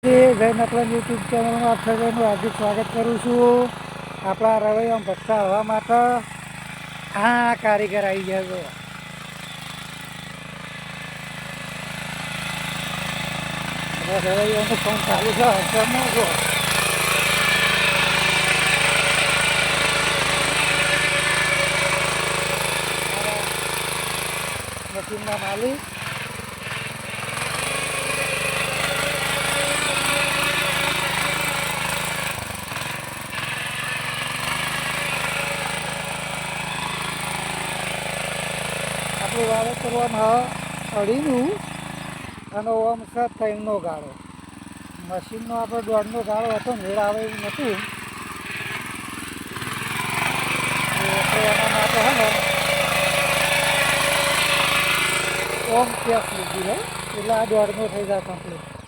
જય નકલન યુટ્યુબ ચેનલમાં આપ સર્વેનું હાર્દિક સ્વાગત કરું છું. આપણા રવૈયામાં ભટ્ટા હવા માટે કારીગર આવી ગયા છે. રવૈયાનું ફોન ચાલુ છે. હરસરમાં જો મશીનના માલિક આપણું વાવેતર અઢીનું અને ઓમ છે 3નો ગાળો. મશીનનો આપણે 1.5નો ગાળો હતો, મેળ આવે એવું નહોતું. એના માટે હે ને ઓમ કેસ લીધી લે એટલે આ 1.5નો થઈ જાય કમ્પ્લીટ.